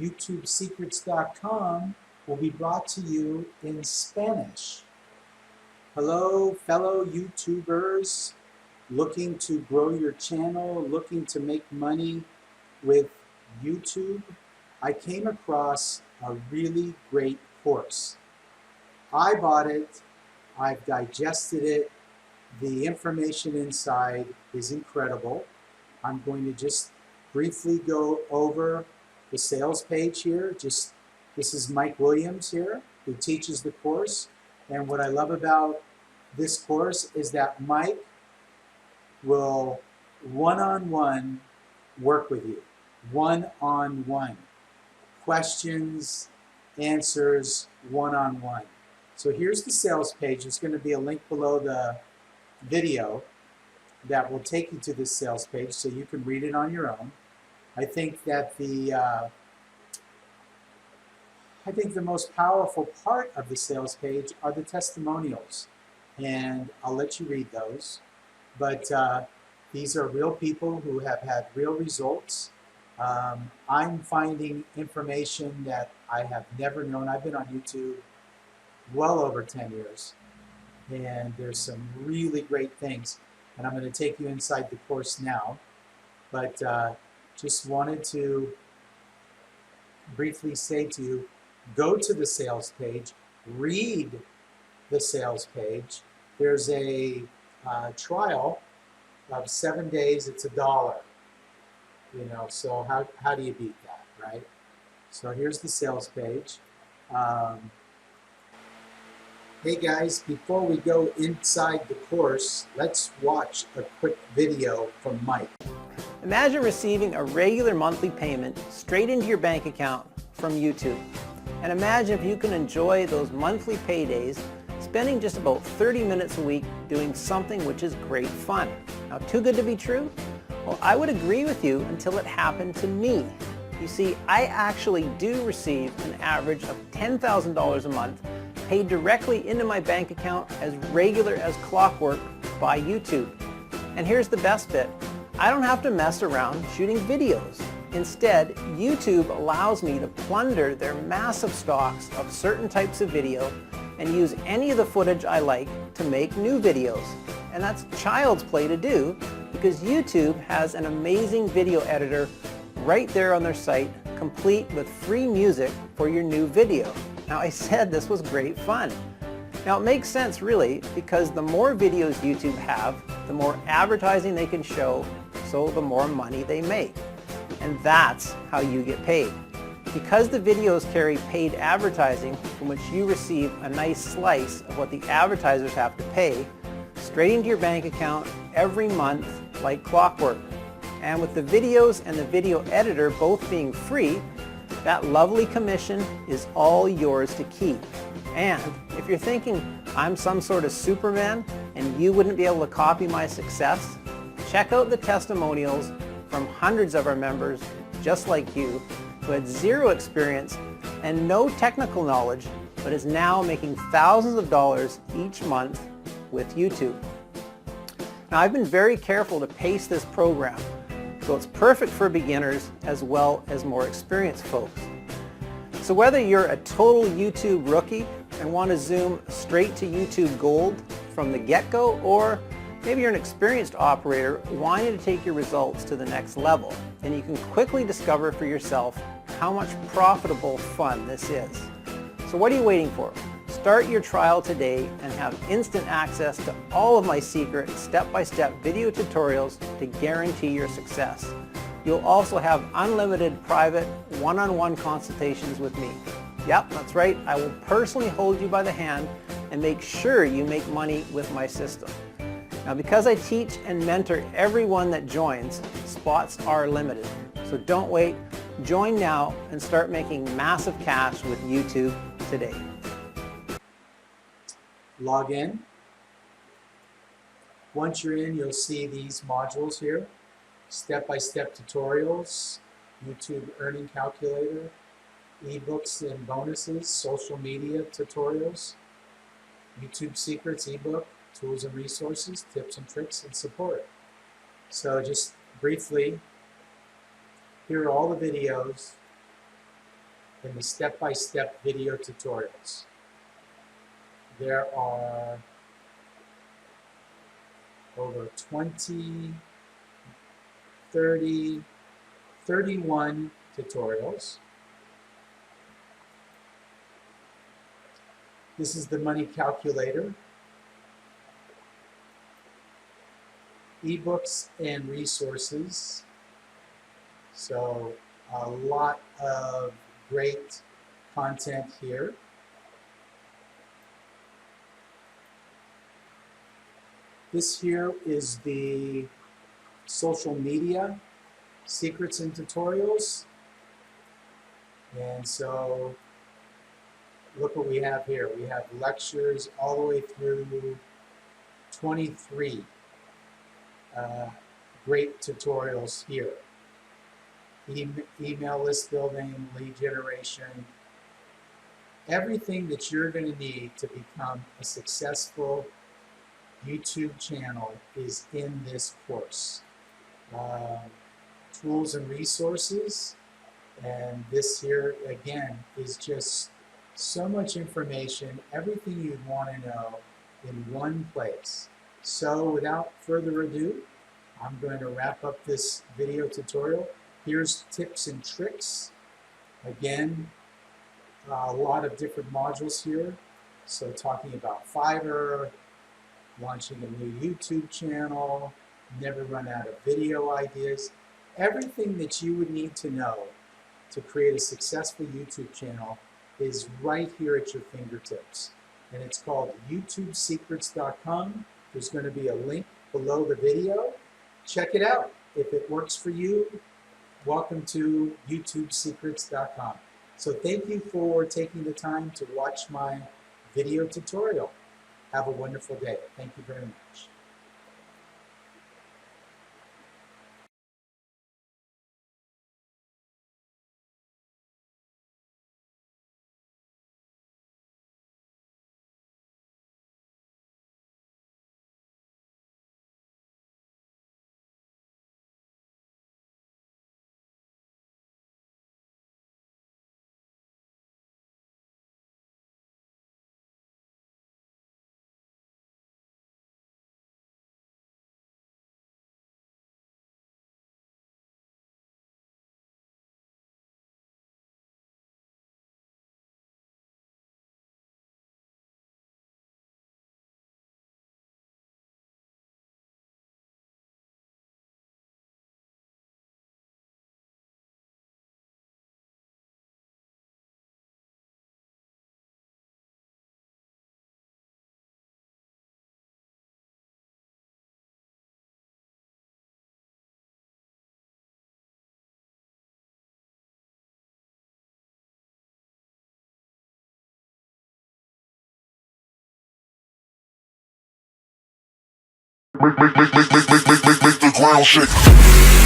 YouTubesecrets.com will be brought to you in Spanish. Hello, fellow YouTubers looking to grow your channel, looking to make money with YouTube. I came across a really great course. I bought it, I've digested it, the information inside is incredible. I'm going to just briefly go over the sales page here. This is Mike Williams here, who teaches the course. And what I love about this course is that Mike will one-on-one work with you. One-on-one. Questions, answers, one-on-one. So here's the sales page. There's going to be a link below the video that will take you to this sales page so you can read it on your own. I think that the most powerful part of the sales page are the testimonials, and I'll let you read those. But these are real people who have had real results. I'm finding information that I have never known. I've been on YouTube well over 10 years, and there's some really great things. And I'm going to take you inside the course now, but just wanted to briefly say to you, go to the sales page, read the sales page. There's a trial of 7 days. It's $1. You know, so how do you beat that, right? So here's the sales page. Hey guys, before we go inside the course, let's watch a quick video from Mike. Imagine receiving a regular monthly payment straight into your bank account from YouTube. And imagine if you can enjoy those monthly paydays spending just about 30 minutes a week doing something which is great fun. Now, too good to be true? Well, I would agree with you until it happened to me. You see, I actually do receive an average of $10,000 a month paid directly into my bank account as regular as clockwork by YouTube. And here's the best bit. I don't have to mess around shooting videos. Instead, YouTube allows me to plunder their massive stocks of certain types of video and use any of the footage I like to make new videos. And that's child's play to do because YouTube has an amazing video editor right there on their site, complete with free music for your new video. Now, I said this was great fun. Now, it makes sense really because the more videos YouTube have, the more advertising they can show, so the more money they make. And that's how you get paid. Because the videos carry paid advertising from which you receive a nice slice of what the advertisers have to pay straight into your bank account every month like clockwork. And with the videos and the video editor both being free, that lovely commission is all yours to keep. And if you're thinking I'm some sort of Superman and you wouldn't be able to copy my success, check out the testimonials from hundreds of our members just like you who had zero experience and no technical knowledge but is now making thousands of dollars each month with YouTube. Now, I've been very careful to pace this program so it's perfect for beginners as well as more experienced folks. So whether you're a total YouTube rookie and want to zoom straight to YouTube Gold from the get-go, or maybe you're an experienced operator wanting to take your results to the next level, then you can quickly discover for yourself how much profitable fun this is. So what are you waiting for? Start your trial today and have instant access to all of my secret step-by-step video tutorials to guarantee your success. You'll also have unlimited private one-on-one consultations with me. Yep, that's right. I will personally hold you by the hand and make sure you make money with my system. Now, because I teach and mentor everyone that joins, spots are limited. So don't wait. Join now and start making massive cash with YouTube today. Log in. Once you're in, you'll see these modules here. Step-by-step tutorials, YouTube earning calculator, ebooks and bonuses, social media tutorials, YouTube secrets ebook, tools and resources, tips and tricks, and support. So just briefly, here are all the videos in the step-by-step video tutorials. There are over 20, 30, 31 tutorials. This is the money calculator. Ebooks and resources. So a lot of great content here. This here is the social media secrets and tutorials. And so look what we have here. We have lectures all the way through 23 great tutorials here. Email list building, lead generation, everything that you're going to need to become a successful YouTube channel is in this course. Tools and resources, and this here again is just so much information, everything you'd want to know in one place. So without further ado, I'm going to wrap up this video tutorial. Here's tips and tricks. Again, a lot of different modules here. So talking about Fiverr, launching a new YouTube channel, never run out of video ideas. Everything that you would need to know to create a successful YouTube channel is right here at your fingertips. And it's called youtubesecrets.com. There's going to be a link below the video. Check it out. If it works for you, welcome to youtubesecrets.com. So thank you for taking the time to watch my video tutorial. Have a wonderful day. Thank you very much. Make the ground shake.